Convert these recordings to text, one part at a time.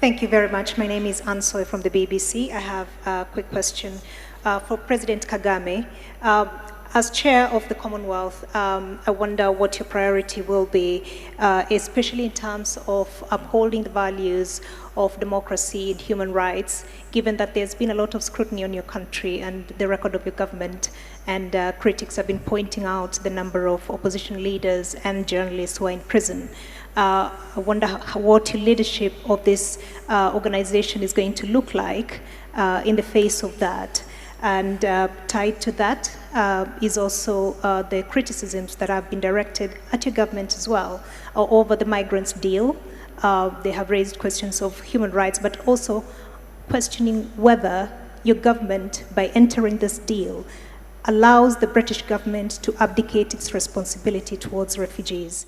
Thank you very much. My name is Ansoy from the BBC. I have a quick question for President Kagame. As chair of the Commonwealth, I wonder what your priority will be, especially in terms of upholding the values of democracy and human rights, given that there's been a lot of scrutiny on your country and the record of your government, and critics have been pointing out the number of opposition leaders and journalists who are in prison. I wonder what your leadership of this organization is going to look like in the face of that. And tied to that is also the criticisms that have been directed at your government as well over the migrants deal. They have raised questions of human rights, but also questioning whether your government, by entering this deal, allows the British government to abdicate its responsibility towards refugees.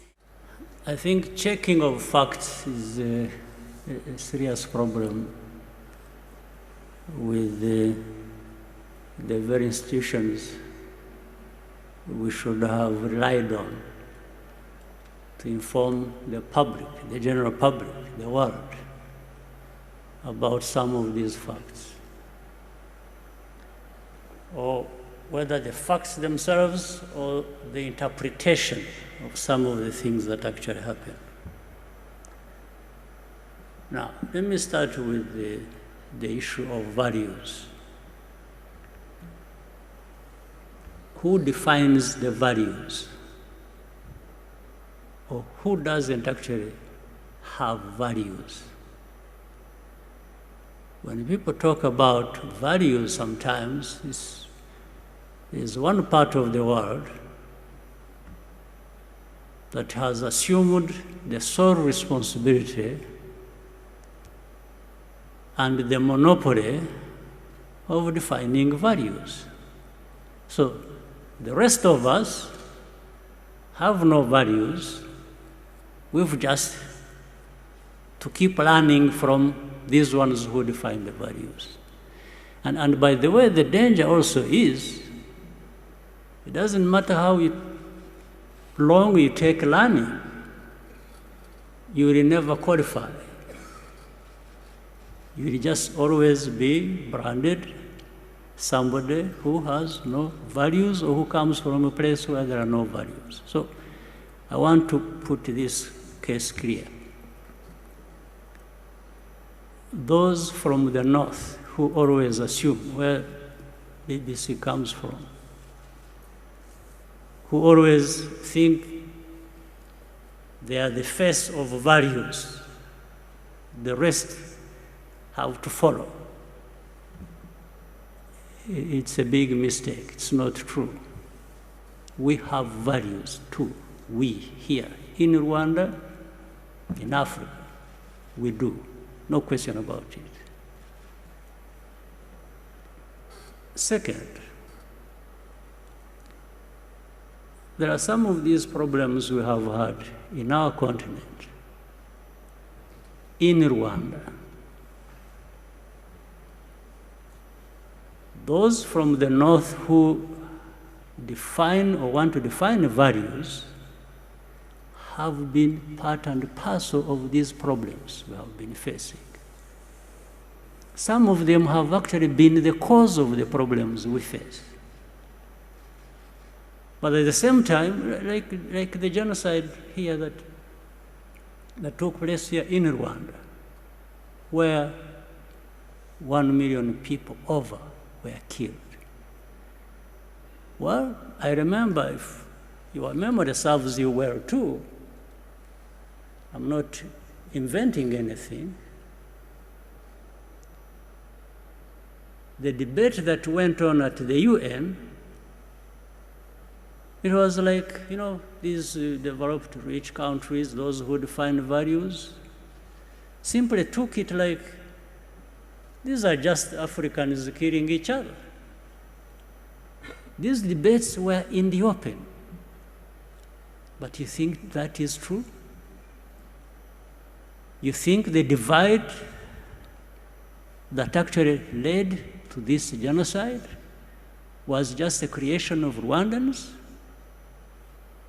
I think checking of facts is a serious problem with the very institutions we should have relied on to inform the public, the general public, the world, about some of these facts. Or whether the facts themselves or the interpretation of some of the things that actually happen. Now, let me start with the issue of values. Who defines the values? Or who doesn't actually have values? When people talk about values sometimes, there's one part of the world that has assumed the sole responsibility and the monopoly of defining values. So the rest of us have no values. We've just to keep learning from these ones who define the values. And by the way, the danger also is, it doesn't matter how long you take learning, you will never qualify. You will just always be branded somebody who has no values or who comes from a place where there are no values. So I want to put this case clear. Those from the north who always assume where BBC comes from, who always think they are the face of values, the rest have to follow. It's a big mistake. It's not true. We have values too. We here in Rwanda, in Africa, we do. No question about it. Second, there are some of these problems we have had in our continent, in Rwanda. Those from the north who define or want to define values have been part and parcel of these problems we have been facing. Some of them have actually been the cause of the problems we face. But at the same time, like the genocide here that took place here in Rwanda, where 1 million people over were killed. Well, I remember, if your memory serves you well too, I'm not inventing anything. The debate that went on at the UN, it was like, these developed rich countries, those who define values, simply took it like, these are just Africans killing each other. These debates were in the open. But you think that is true? You think the divide that actually led to this genocide was just a creation of Rwandans?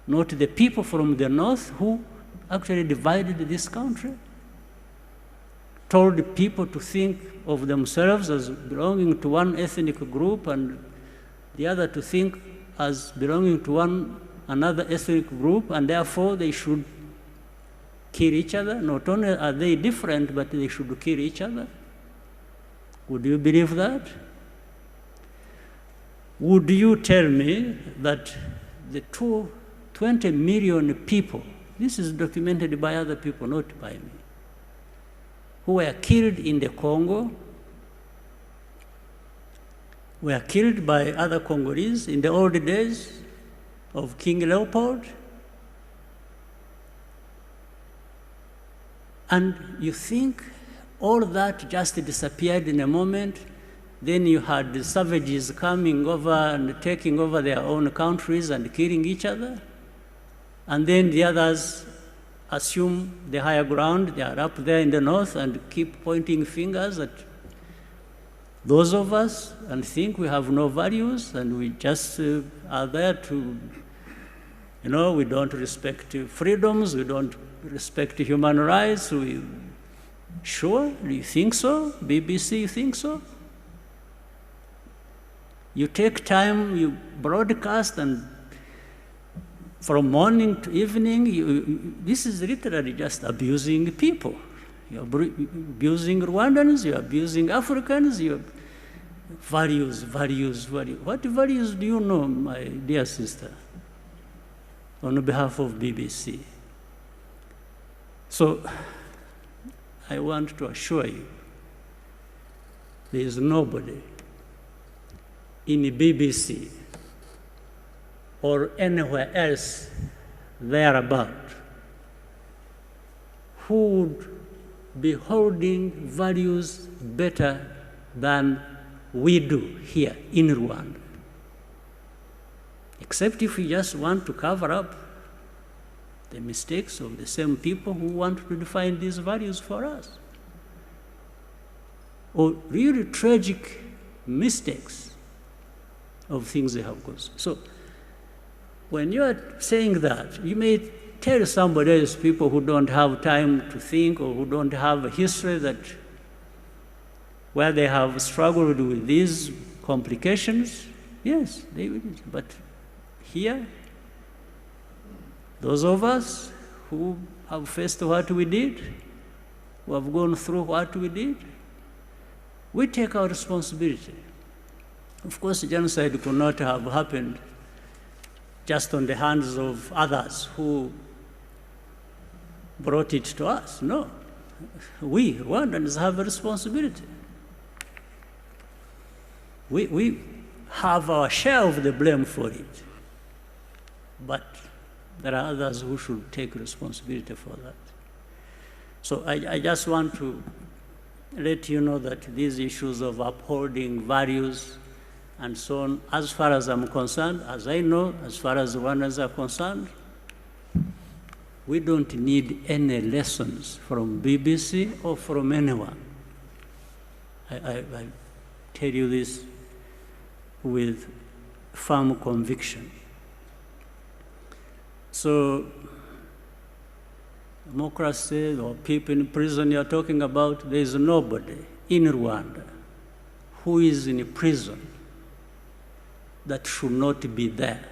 Not the people from the north who actually divided this country? told people to think of themselves as belonging to one ethnic group and the other to think as belonging to another ethnic group, and therefore they should kill each other. Not only are they different, but they should kill each other. Would you believe that? Would you tell me that the 20 million people, this is documented by other people, not by me, who were killed in the Congo, were killed by other Congolese in the old days of King Leopold? And you think all that just disappeared in a moment? Then you had the savages coming over and taking over their own countries and killing each other. And then the others assume the higher ground. They are up there in the north and keep pointing fingers at those of us and think we have no values and we just are there to, we don't respect freedoms, we don't respect human rights. Sure, do you think so? BBC, you think so? You take time, you broadcast, and from morning to evening, this is literally just abusing people. You're abusing Rwandans, you're abusing Africans, values. What values do you know, my dear sister, on behalf of BBC? So, I want to assure you, there is nobody in the BBC or anywhere else thereabout who would be holding values better than we do here in Rwanda. Except if we just want to cover up the mistakes of the same people who want to define these values for us. Or really tragic mistakes of things they have caused. So, when you are saying that, you may tell somebody else, people who don't have time to think or who don't have a history where they have struggled with these complications, yes, they will. But here, those of us who have faced what we did, who have gone through what we did, we take our responsibility. Of course, genocide could not have happened just on the hands of others who brought it to us. No. We, Rwandans, have a responsibility. We have our share of the blame for it. But there are others who should take responsibility for that. So I just want to let you know that these issues of upholding values and so on, as far as I'm concerned, as I know, as far as Rwandans are concerned, we don't need any lessons from BBC or from anyone. I tell you this with firm conviction. So, democracy or people in prison you're talking about, there is nobody in Rwanda who is in prison that should not be there,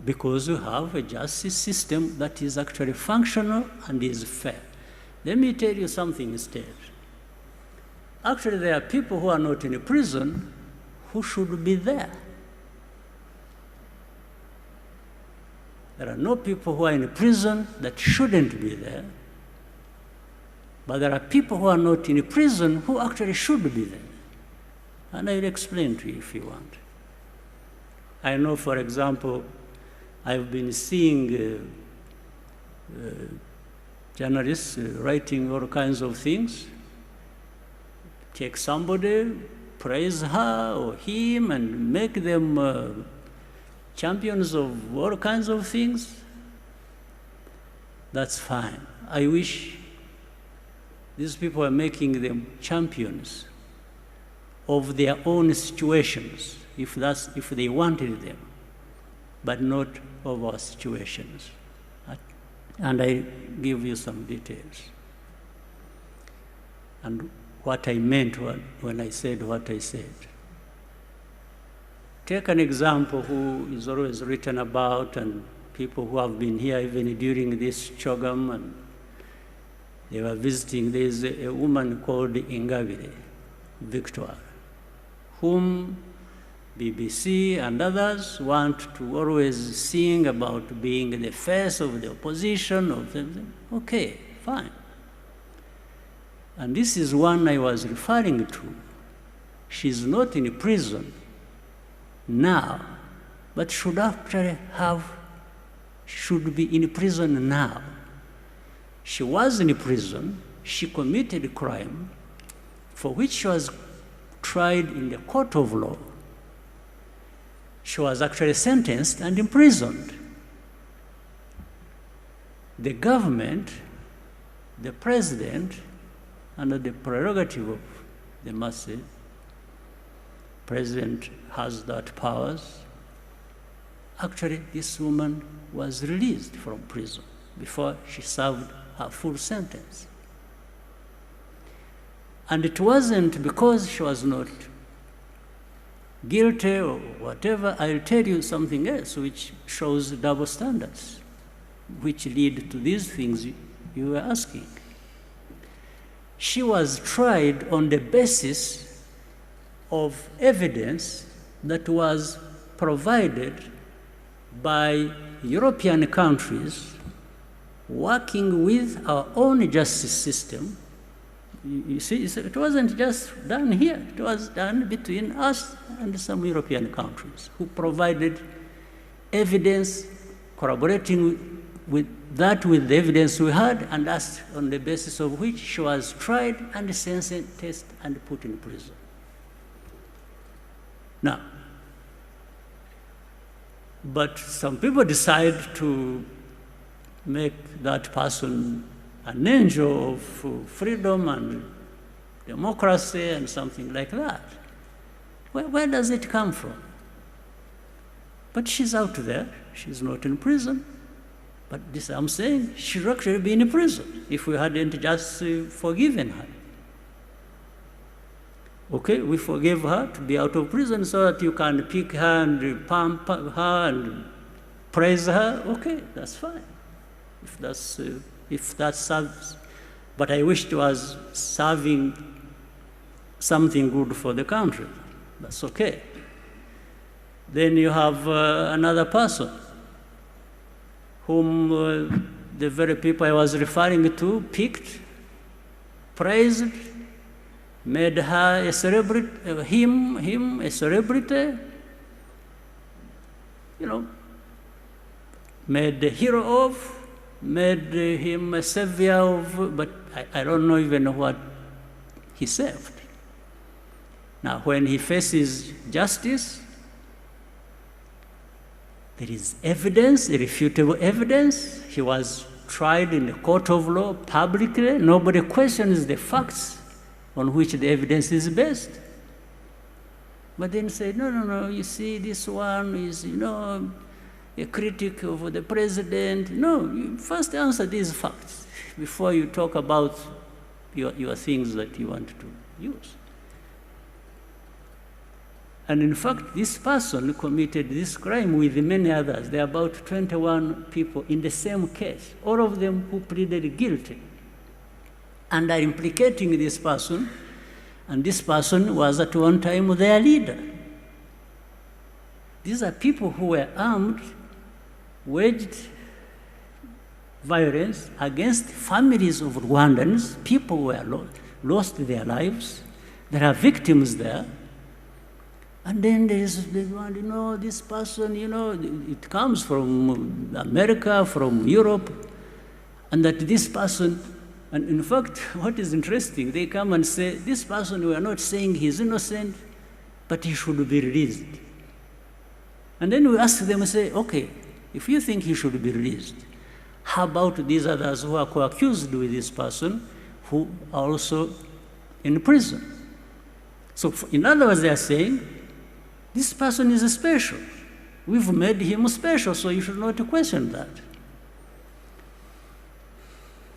because we have a justice system that is actually functional and is fair. Let me tell you something instead. Actually, there are people who are not in prison who should be there. There are no people who are in prison that shouldn't be there, but there are people who are not in prison who actually should be there. And I'll explain to you if you want. I know, for example, I've been seeing journalists writing all kinds of things. Take somebody, praise her or him, and make them champions of all kinds of things. That's fine. I wish these people are making them champions of their own situations, if they wanted them, but not of our situations. And I give you some details. and what I meant when I said what I said. Take an example who is always written about, and people who have been here even during this Chogam, and they were visiting. There's a woman called Ingabire Victoire, whom BBC and others want to always sing about being the face of the opposition. Okay, fine. And this is one I was referring to. She's not in prison now, but should be in prison now. She was in prison. She committed a crime for which she was tried in the court of law. She was actually sentenced and imprisoned. The government, the president, under the prerogative of the masses, president has that powers. Actually, this woman was released from prison before she served her full sentence. And it wasn't because she was not guilty or whatever. I'll tell you something else which shows double standards, which lead to these things you were asking. She was tried on the basis of evidence that was provided by European countries working with our own justice system. You see, it wasn't just done here. It was done between us and some European countries who provided evidence, corroborating with the evidence we had, and that's on the basis of which she was tried and sentenced and put in prison. Now, but some people decide to make that person an angel of freedom and democracy and something like that. Where does it come from? But she's out there. She's not in prison. But this I'm saying, she should actually be in prison if we hadn't just forgiven her. Okay, we forgave her to be out of prison so that you can pick her and pump her and praise her. Okay, that's fine. If that serves, but I wish it was serving something good for the country. That's okay. Then you have another person whom the very people I was referring to picked, praised, made her a celebrity, him a celebrity, made a hero of, made him a savior of, but I don't know even what he saved. Now, when he faces justice, there is evidence, irrefutable evidence. He was tried in the court of law publicly. Nobody questions the facts on which the evidence is based. But then say, no, you see, this one is, a critic of the president. No, you first answer these facts before you talk about your things that you want to use. And in fact, this person committed this crime with many others. There are about 21 people in the same case, all of them who pleaded guilty and are implicating this person, and this person was at one time their leader. These are people who were armed, waged violence against families of Rwandans. People were lost their lives. There are victims there. And then there is the one, this person, it comes from America, from Europe, and that this person, and in fact, what is interesting, they come and say, this person, we are not saying he's innocent, but he should be released. And then we ask them and say, okay, if you think he should be released, how about these others who are co-accused with this person who are also in prison? So in other words, they are saying, this person is special. We've made him special, so you should not question that.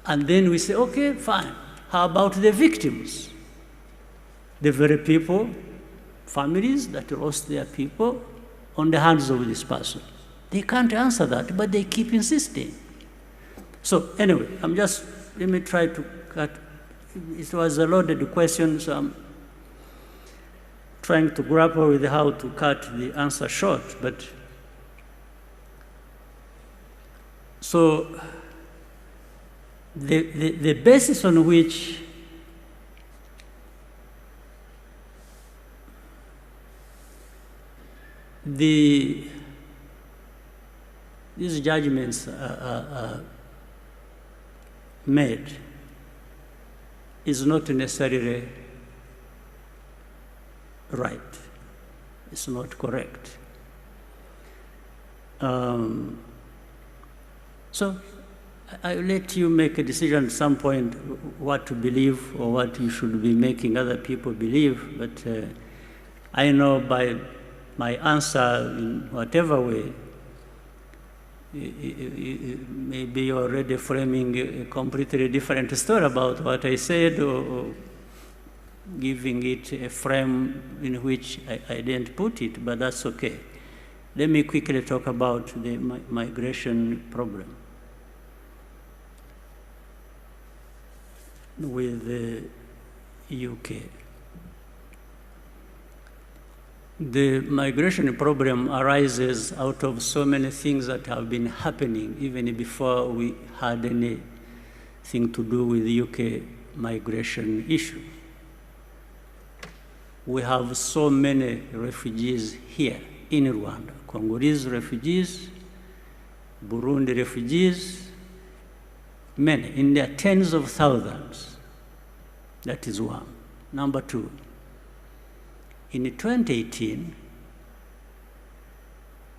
And then we say, okay, fine. how about the victims? The very people, families that lost their people on the hands of this person. They can't answer that, but they keep insisting. So anyway, let me try to cut. It was a loaded question, so I'm trying to grapple with how to cut the answer short. But so the basis on which these judgments are made is not necessarily right. It's not correct. So I'll let you make a decision at some point what to believe or what you should be making other people believe, but I know by my answer in whatever way, maybe you're already framing a completely different story about what I said, or giving it a frame in which I didn't put it, but that's okay. Let me quickly talk about the migration problem with the UK. The migration problem arises out of so many things that have been happening even before we had anything to do with the UK migration issue. We have so many refugees here in Rwanda, Congolese refugees, Burundi refugees, many, in their tens of thousands. That is one. Number two, in 2018,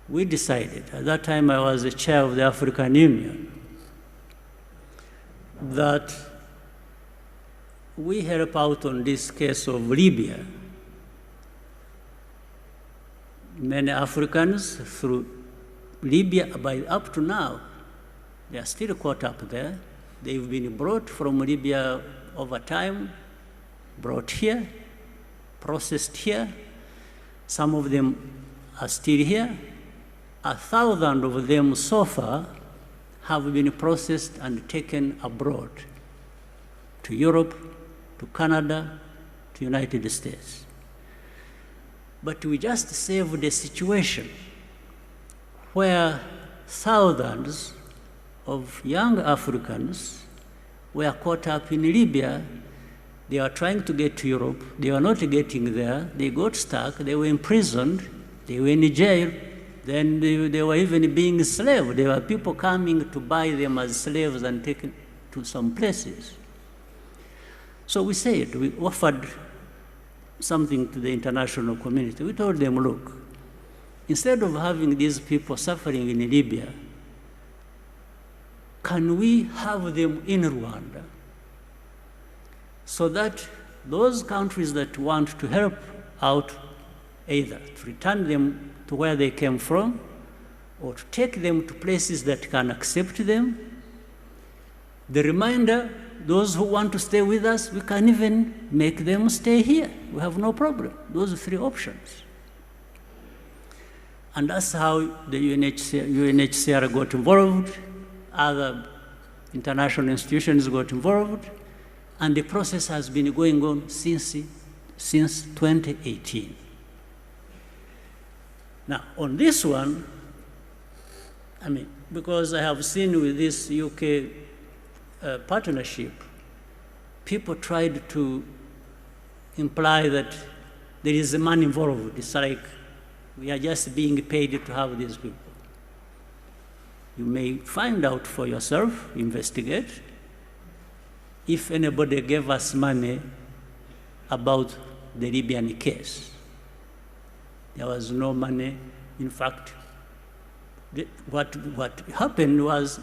we decided, at that time I was the chair of the African Union, that we help out on this case of Libya. Many Africans through Libya, up to now, they are still caught up there. They've been brought from Libya over time, brought here, processed here. Some of them are still here. 1,000 of them so far have been processed and taken abroad to Europe, to Canada, to United States. But we just saved a situation where thousands of young Africans were caught up in Libya. They were trying to get to Europe. They were not getting there. They got stuck. They were imprisoned. They were in jail. Then they were even being enslaved. There were people coming to buy them as slaves and taken to some places. So we said, we offered something to the international community. We told them, look, instead of having these people suffering in Libya, can we have them in Rwanda so that those countries that want to help out, either to return them to where they came from or to take them to places that can accept them, the remainder, those who want to stay with us, we can even make them stay here. We have no problem. Those are three options. And that's how the UNHCR got involved, other international institutions got involved, and the process has been going on since 2018. Now, on this one, because I have seen with this UK partnership, people tried to imply that there is money involved. It's like we are just being paid to have these people. You may find out for yourself, investigate, if anybody gave us money about the Libyan case. There was no money. In fact, what happened was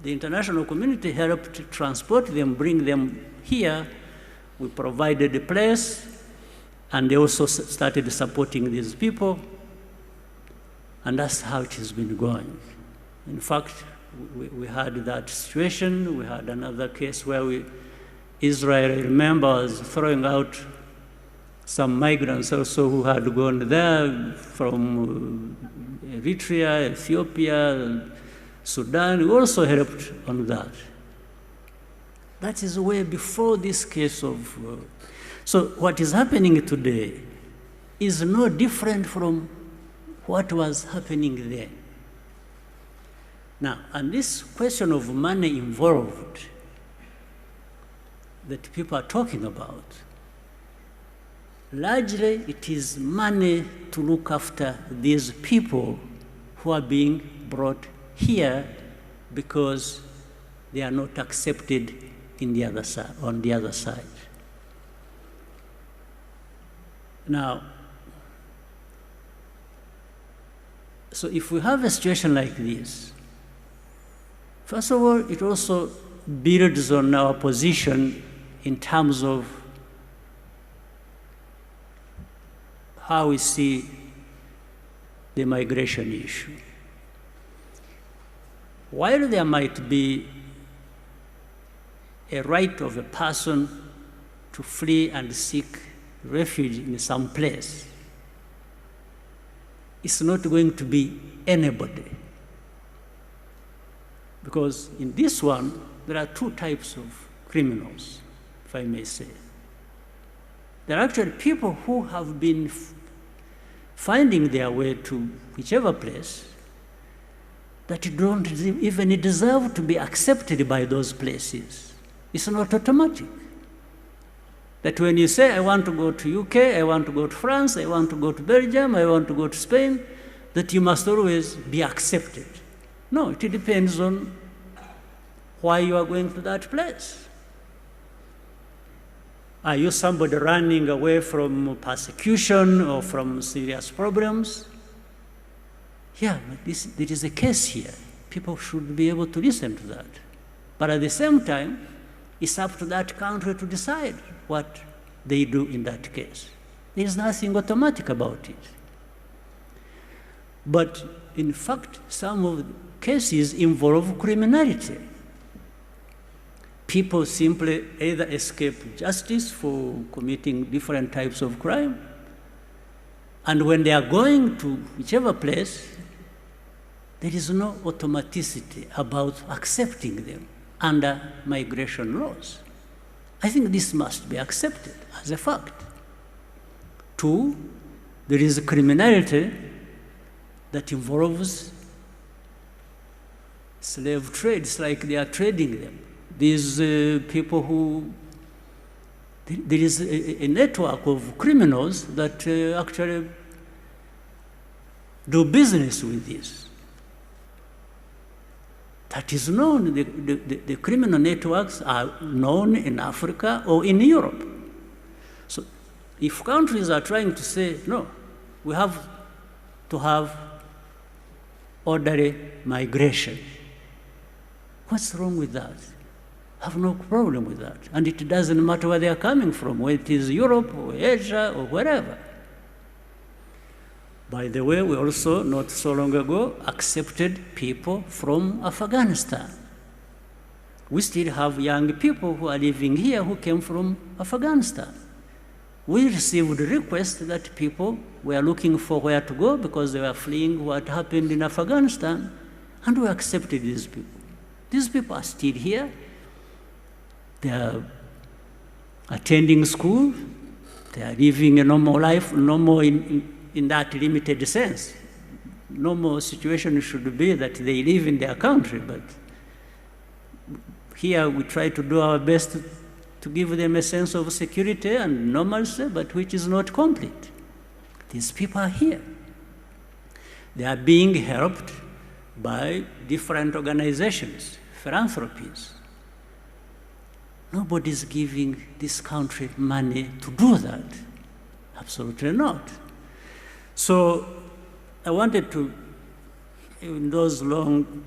the international community helped transport them, bring them here. We provided a place, and they also started supporting these people, and that's how it has been going. In fact, we had that situation. We had another case where we Israel, I remember, was throwing out some migrants also who had gone there from Eritrea, Ethiopia, Sudan. We also helped on that. That is way before this case of... so what is happening today is no different from what was happening then. Now, and this question of money involved that people are talking about, largely it is money to look after these people who are being brought here because they are not accepted in the other side, on the other side. Now, so if we have a situation like this, first of all, it also builds on our position in terms of how we see the migration issue. While there might be a right of a person to flee and seek refuge in some place, it's not going to be anybody. Because in this one, there are two types of criminals, if I may say. There are actually people who have been finding their way to whichever place that don't even deserve to be accepted by those places. It's not automatic. That when you say, I want to go to UK, I want to go to France, I want to go to Belgium, I want to go to Spain, that you must always be accepted. No, it depends on why you are going to that place. Are you somebody running away from persecution or from serious problems? Yeah, but there is a case here. People should be able to listen to that. But at the same time, it's up to that country to decide what they do in that case. There is nothing automatic about it. But in fact, some of the cases involve criminality. People simply either escape justice for committing different types of crime, and when they are going to whichever place, there is no automaticity about accepting them under migration laws. I think this must be accepted as a fact. Two, there is a criminality that involves slave trades, like they are trading them. These people who, there is a network of criminals that actually do business with this. That is known. The criminal networks are known in Africa or in Europe. So if countries are trying to say, no, we have to have orderly migration, what's wrong with that? I have no problem with that. And it doesn't matter where they are coming from, whether it is Europe or Asia or wherever. By the way, we also, not so long ago, accepted people from Afghanistan. We still have young people who are living here who came from Afghanistan. We received requests that people were looking for where to go because they were fleeing what happened in Afghanistan, and we accepted these people. These people are still here. They are attending school. They are living a normal life, normal in that limited sense. Normal situation should be that they live in their country, but here we try to do our best to give them a sense of security and normalcy, but which is not complete. These people are here. They are being helped by different organizations, philanthropies. Nobody is giving this country money to do that. Absolutely not. So I wanted to, in those long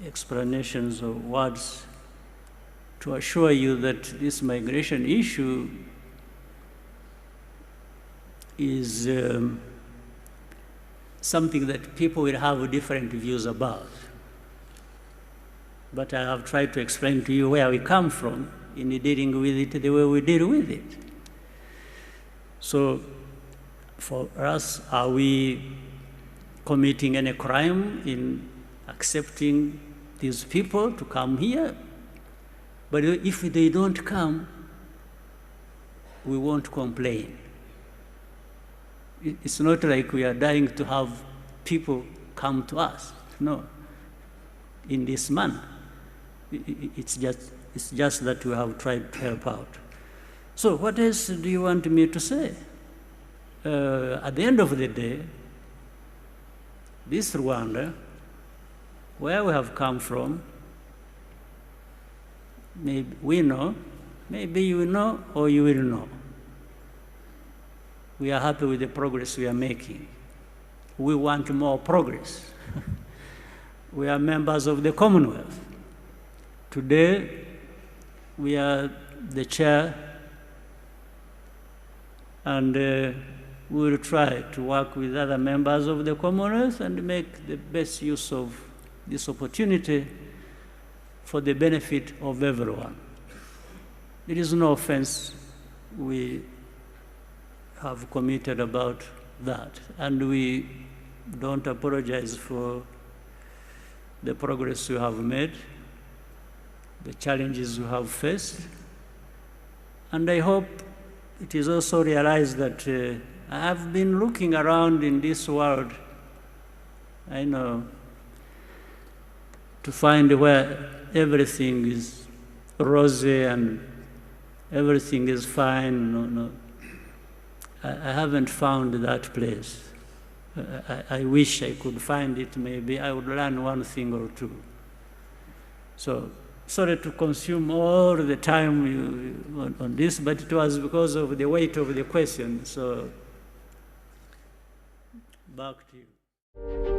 explanations of words, to assure you that this migration issue is something that people will have different views about. But I have tried to explain to you where we come from in dealing with it the way we deal with it. So for us, are we committing any crime in accepting these people to come here? But if they don't come, we won't complain. It's not like we are dying to have people come to us. No, in this manner. It's just that we have tried to help out. So what else do you want me to say? At the end of the day, this Rwanda, where we have come from, maybe we know, maybe you know, or you will know. We are happy with the progress we are making. We want more progress. We are members of the Commonwealth. Today, we are the chair, and we will try to work with other members of the Commonwealth and make the best use of this opportunity for the benefit of everyone. There is no offense we have committed about that, and we don't apologize for the progress we have made, the challenges we have faced, and I hope it is also realized that I have been looking around in this world, I know, to find where everything is rosy and everything is fine. No. I haven't found that place. I wish I could find it. Maybe I would learn one thing or two. So, sorry to consume all the time on this, but it was because of the weight of the question. So, back to you.